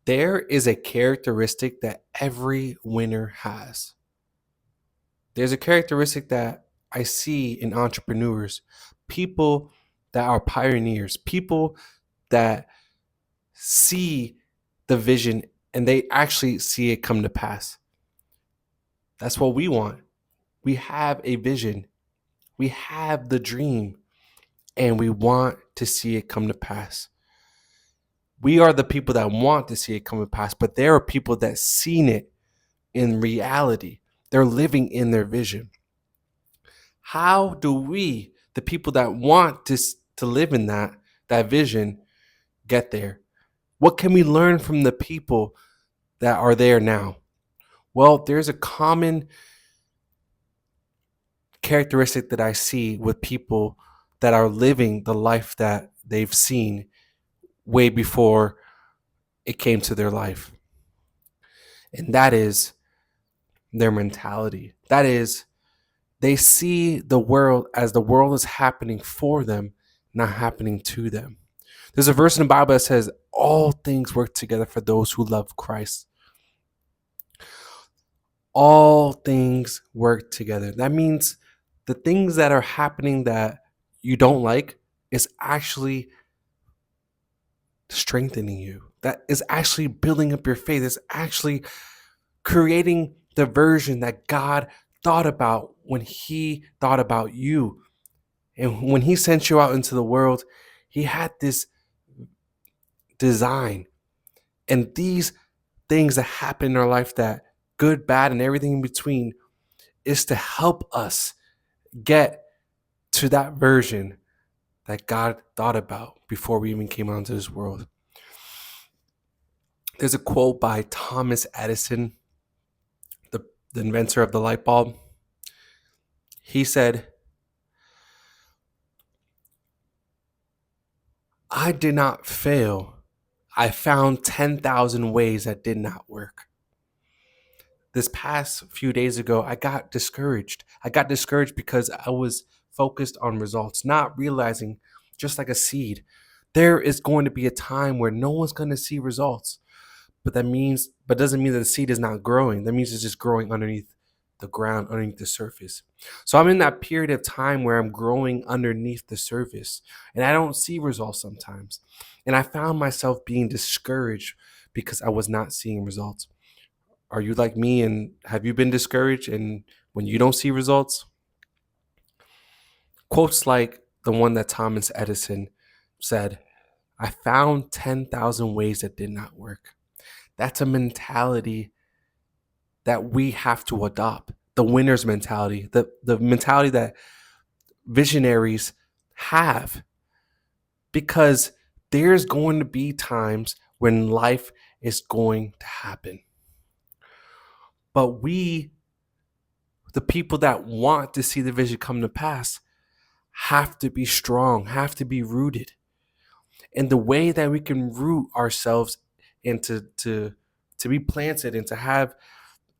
There is a characteristic that every winner has. There's a characteristic that I see in entrepreneurs, people that are pioneers, people that see the vision and they actually see it come to pass. That's what we want. We have a vision, we have the dream, and we want to see it come to pass. We are the people that want to see it come to pass, but there are people that seen it in reality. They're living in their vision. How do we, the people that want to live in that vision, get there? What can we learn from the people that are there now? Well, there's a common characteristic that I see with people that are living the life that they've seen way before it came to their life. And that is their mentality. That is, they see the world as the world is happening for them, not happening to them. There's a verse in the Bible that says, all things work together for those who love Christ. All things work together. That means the things that are happening that you don't like is actually strengthening you. That is actually building up your faith. It's actually creating the version that God thought about when He thought about you. And when He sent you out into the world, He had this design. And these things that happen in our life, that good, bad, and everything in between, is to help us get to that version that God thought about before we even came onto this world. There's a quote by Thomas Edison, the inventor of the light bulb. He said, I did not fail. I found 10,000 ways that did not work. This past few days ago, I got discouraged. I got discouraged because I was focused on results, not realizing, just like a seed, there is going to be a time where no one's going to see results. But doesn't mean that the seed is not growing. That means it's just growing underneath the ground, underneath the surface. So I'm in that period of time where I'm growing underneath the surface and I don't see results sometimes. And I found myself being discouraged because I was not seeing results. Are you like me, and have you been discouraged and when you don't see results? Quotes like the one that Thomas Edison said, I found 10,000 ways that did not work. That's a mentality that we have to adopt. The winner's mentality, the mentality that visionaries have. Because there's going to be times when life is going to happen. But we, the people that want to see the vision come to pass, have to be strong, have to be rooted. And the way that we can root ourselves into to be planted and to have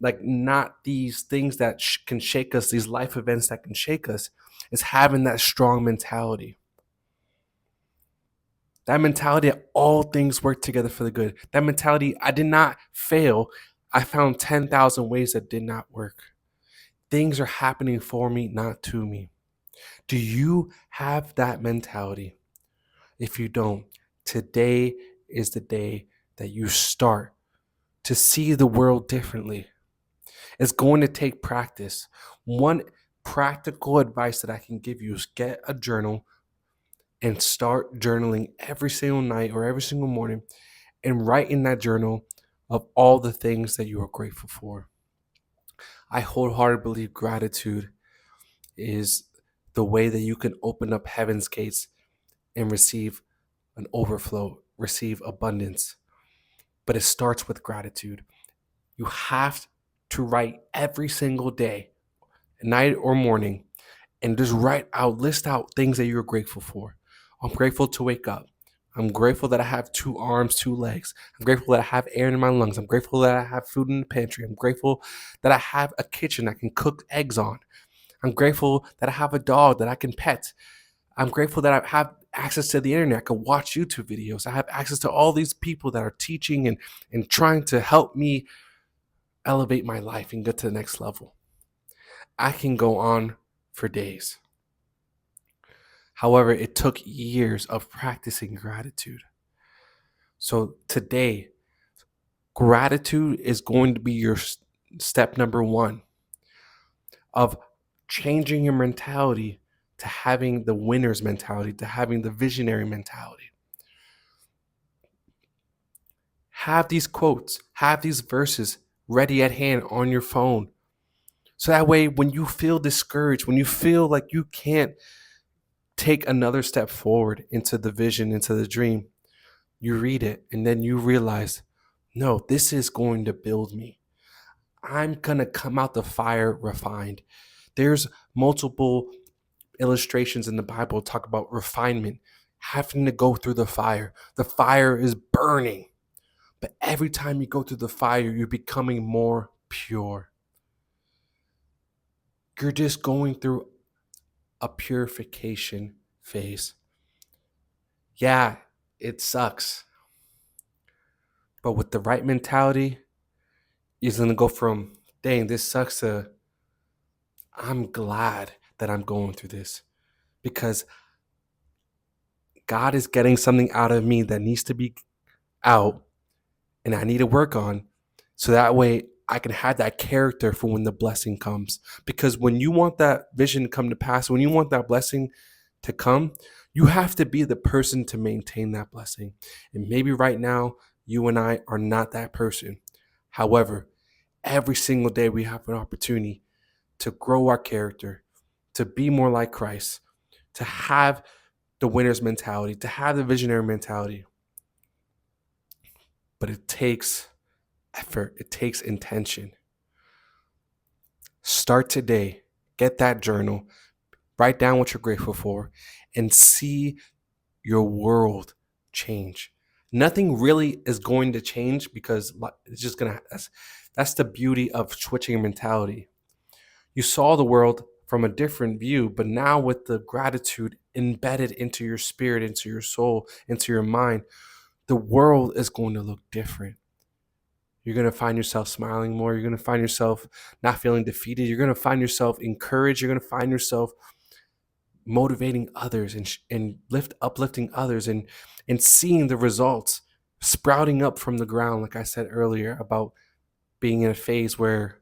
like not these things that can shake us, these life events that can shake us, is having that strong mentality. That mentality that all things work together for the good. That mentality, I did not fail. I found 10,000 ways that did not work. Things are happening for me, not to me. Do you have that mentality? If you don't, today is the day that you start to see the world differently. It's going to take practice. One practical advice that I can give you is get a journal and start journaling every single night or every single morning and write in that journal of all the things that you are grateful for. I wholeheartedly believe gratitude is the way that you can open up heaven's gates and receive an overflow, receive abundance. But it starts with gratitude. You have to write every single day, night or morning, and just list out things that you're grateful for. I'm grateful to wake up. I'm grateful that I have 2 arms, 2 legs. I'm grateful that I have air in my lungs. I'm grateful that I have food in the pantry. I'm grateful that I have a kitchen I can cook eggs on. I'm grateful that I have a dog that I can pet. I'm grateful that I have access to the internet. I can watch YouTube videos. I have access to all these people that are teaching and trying to help me elevate my life and get to the next level. I can go on for days. However, it took years of practicing gratitude. So today, gratitude is going to be your step number one of changing your mentality to having the winner's mentality, to having the visionary mentality. Have these quotes, have these verses ready at hand on your phone. So that way, when you feel discouraged, when you feel like you can't take another step forward into the vision, into the dream, you read it and then you realize, no, this is going to build me. I'm going to come out the fire refined. There's multiple illustrations in the Bible talk about refinement, having to go through the fire. The fire is burning, but every time you go through the fire, you're becoming more pure. You're just going through a purification phase. Yeah, it sucks. But with the right mentality, you're going to go from, dang, this sucks to, I'm glad that I'm going through this because God is getting something out of me that needs to be out and I need to work on so that way I can have that character for when the blessing comes. Because when you want that vision to come to pass, when you want that blessing to come, you have to be the person to maintain that blessing. And maybe right now, you and I are not that person. However, every single day we have an opportunity to grow our character, to be more like Christ, to have the winner's mentality, to have the visionary mentality. But it takes effort, it takes intention. Start today, get that journal, write down what you're grateful for, and see your world change. Nothing really is going to change because it's just gonna, that's the beauty of switching your mentality. You saw the world from a different view, but now with the gratitude embedded into your spirit, into your soul, into your mind, the world is going to look different. You're going to find yourself smiling more. You're going to find yourself not feeling defeated. You're going to find yourself encouraged. You're going to find yourself motivating others and uplifting others and seeing the results sprouting up from the ground, like I said earlier, about being in a phase where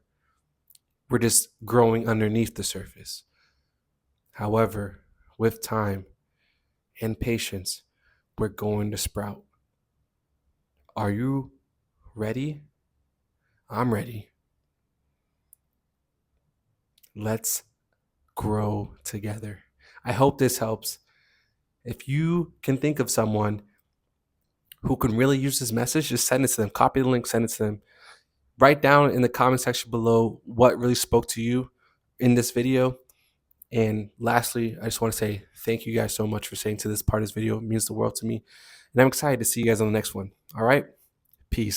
we're just growing underneath the surface. However, with time and patience, we're going to sprout. Are you ready? I'm ready. Let's grow together. I hope this helps. If you can think of someone who can really use this message, just send it to them. Copy the link, send it to them. Write down in the comment section below what really spoke to you in this video. And lastly, I just want to say thank you guys so much for staying to this part of this video. It means the world to me. And I'm excited to see you guys on the next one. All right? Peace.